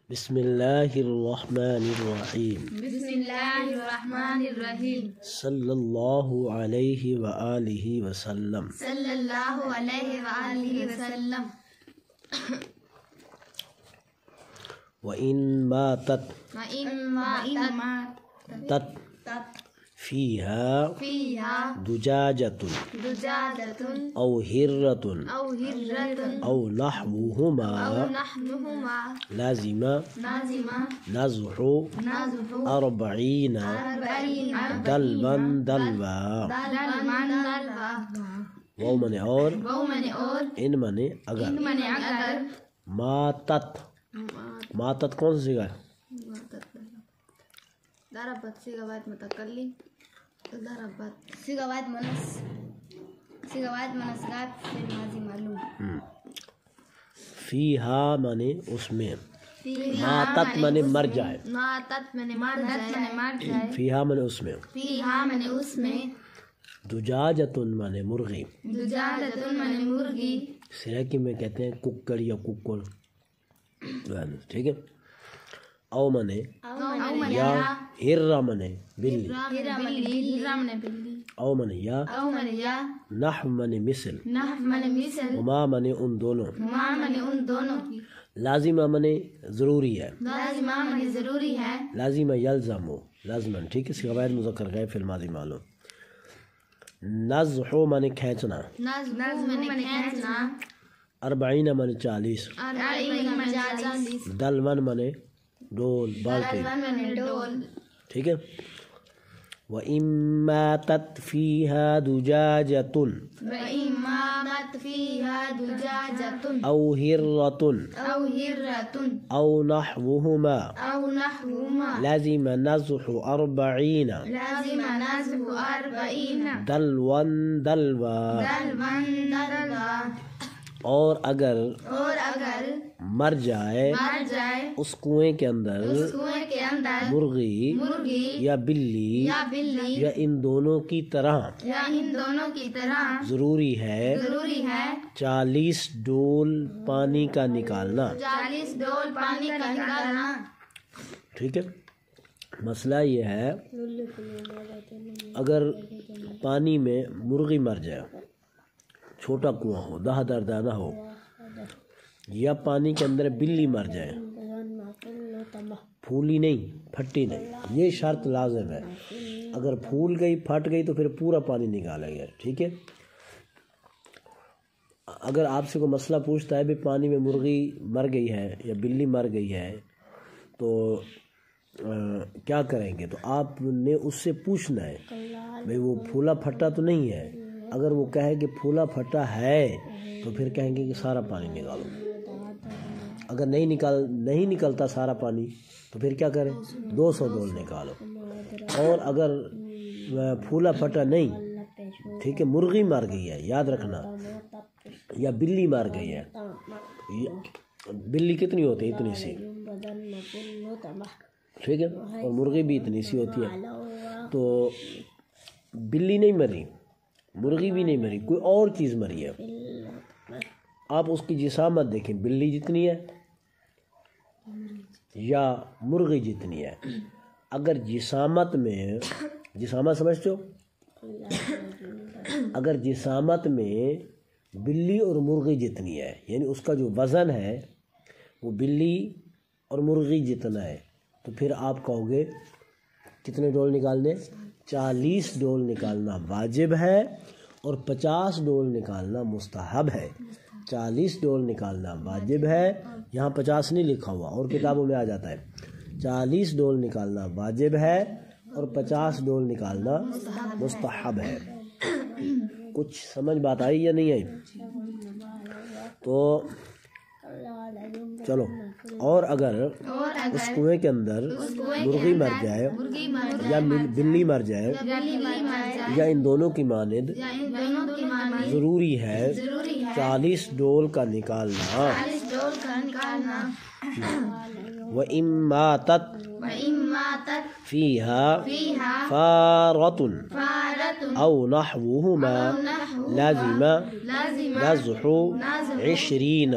بسم اللہ الرحمن الرحیم بسم اللہ الرحمن الرحیم صلی اللہ علیہ وآلہ وسلم صلی اللہ علیہ وآلہ وسلم وَإِن مَاتَتْ وَإِن مَاتَتْ فِيهَا دُجَاجَةٌ أَوْ هِرَّةٌ أَوْ نَحْوُهُمَا لَازِمَ نَزْحُ 40 دلوا وہ منے اور ان منے اگر ماتت کون سی جگہ ہے؟ ضربت سیغوات متکلم ضربت سیغوات منس گات فعل ماضی معلوم فیہا منے اس میں ماتت منے مر جائے فیہا منے اس میں دجاجتن منے مرغی سریکی میں کہتے ہیں ککڑ یا ککڑ ٹھیک ہے او منے یا ہرہ منے بلی او منے یا نحو منے مثل وما منے ان دونوں لازمہ منے ضروری ہے لازمہ یلزمو لازمن ٹھیک ہے اس کا غیر مذکر غیر فی الماضی معلوم نزحو منے کھینچنا 40 منے 40 دلون منے ڈول بالٹی ٹھیک ہے وَإِن مَاتَتْ فِيهَا دُجَاجَةٌ أَوْ هِرَّةٌ أَوْ نَحْوُهُمَا لَازِمَ نَزْحُ 40 دلوا اور اگر مر جائے اس کنویں کے اندر مرغی یا بلی یا ان دونوں کی طرح ضروری ہے 40 ڈول پانی کا نکالنا ٹھیک ہے مسئلہ یہ ہے اگر پانی میں مرغی مر جائے چھوٹا کنواں ہو دہ دردانہ ہو یا پانی کے اندر بلی مر جائے پھولی نہیں پھٹی نہیں یہ شرط لازم ہے اگر پھول گئی پھٹ گئی تو پھر پورا پانی نکالا گیا ٹھیک ہے اگر آپ سے کوئی مسئلہ پوچھتا ہے بھی پانی میں مرغی مر گئی ہے یا بلی مر گئی ہے تو کیا کریں گے تو آپ نے اس سے پوچھنا ہے بھئی وہ پھولا پھٹا تو نہیں ہے اگر وہ کہے کہ پھولا پھٹا ہے تو پھر کہیں گے کہ سارا پانی نکالو اگر نہیں نکلتا سارا پانی تو پھر کیا کریں 200 ڈول نکالو اور اگر پھولا پھٹا نہیں ٹھیک ہے مرغی مر گئی ہے یاد رکھنا یا بلی مر گئی ہے بلی کتنی ہوتی ہے اتنی سی ٹھیک ہے اور مرغی بھی اتنی سی ہوتی ہے تو بلی نہیں مری مرغی بھی نہیں مری کوئی اور چیز مری ہے آپ اس کی جسامت دیکھیں بلی جتنی ہے یا مرغی جتنی ہے اگر جسامت سمجھتے ہو اگر جسامت میں بلی اور مرغی جتنی ہے یعنی اس کا جو وزن ہے وہ بلی اور مرغی جتنا ہے تو پھر آپ کہو گے کتنے ڈول نکالنے 40 ڈول نکالنا واجب ہے اور 50 ڈول نکالنا مستحب ہے 40 ڈول نکالنا واجب ہے یہاں 50 نہیں لکھا ہوا اور کتابوں میں آ جاتا ہے 40 ڈول نکالنا واجب ہے اور 50 ڈول نکالنا مستحب ہے کچھ سمجھ بات آئی یا نہیں آئی تو چلو اور اگر اس کنویں کے اندر مرغی مر جائے یا بلی مر جائے یا ان دونوں کی مانند ضروری ہے 40 ڈول کا نکالنا وَإِن مَاتَتْ ماتت فيها فارة أو نحوهما لازم نزح 20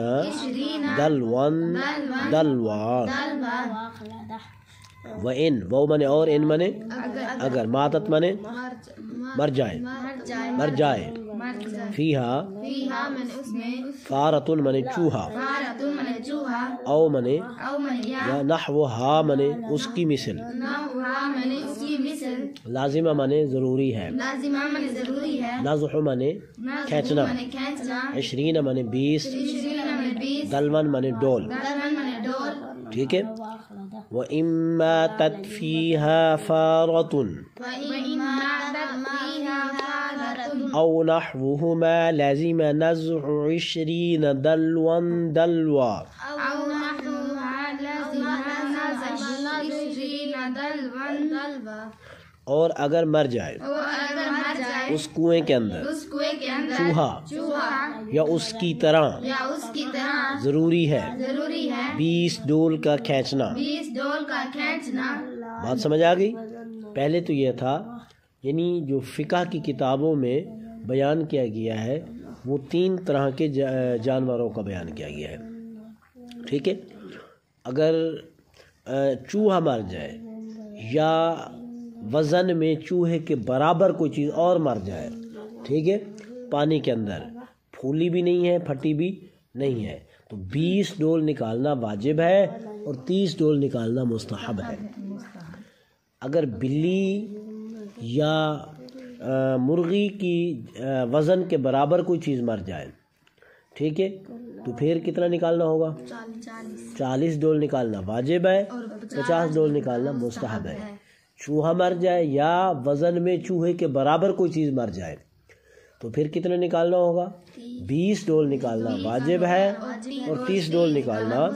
دلوا وإن وہ منے اور ان منے اگر ماتت منے مر جائے فیہا فارۃ منے چوہا او منے یا نحوہا منے اس کی مثل لازمہ منے ضروری ہے نزح منے کھینچنا 20 منے 20 دلون منے ڈول ٹھیک ہے وَإِمَّا تَتْفِيهَا فَارَةٌ أَوْ نَحْوُهُمَا لَزِمَ نَزْعُ 20 دلوا اور اگر مر جائے اس کنویں کے اندر چوہا یا اس کی طرح ضروری ہے 20 ڈول کا کھینچنا بات سمجھ آ گئی پہلے تو یہ تھا یعنی جو فقہ کی کتابوں میں بیان کیا گیا ہے وہ 3 طرح کے جانوروں کا بیان کیا گیا ہے ٹھیک ہے اگر چوہا مر جائے یا وزن میں چوہے کے برابر کوئی چیز اور مر جائے ٹھیک ہے پانی کے اندر پھولی بھی نہیں ہے پھٹی بھی نہیں ہے تو 20 ڈول نکالنا واجب ہے اور 30 ڈول نکالنا مستحب ہے اگر بلی یا مرغی کی وزن کے برابر کوئی چیز مر جائے ٹھیک ہے تو پھر کتنا نکالنا ہوگا 40 ڈول نکالنا واجب ہے 50 ڈول نکالنا مستحب ہے چوہا مر جائے یا وزن میں چوہے کے برابر کوئی چیز مر جائے تو پھر کتنا نکالنا ہوگا 20 ڈول نکالنا واجب ہے اور 30 ڈول نکالنا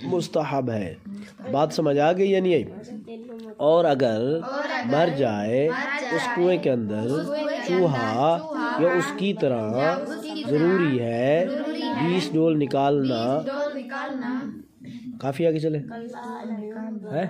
مستحب ہے بات سمجھ آ گئی یا نہیں آئی اور اگر مر جائے اس کنویں کے اندر چوہا یا اس کی طرح ضروری ہے 20 ڈول نکالنا کافی آگے چلے ہے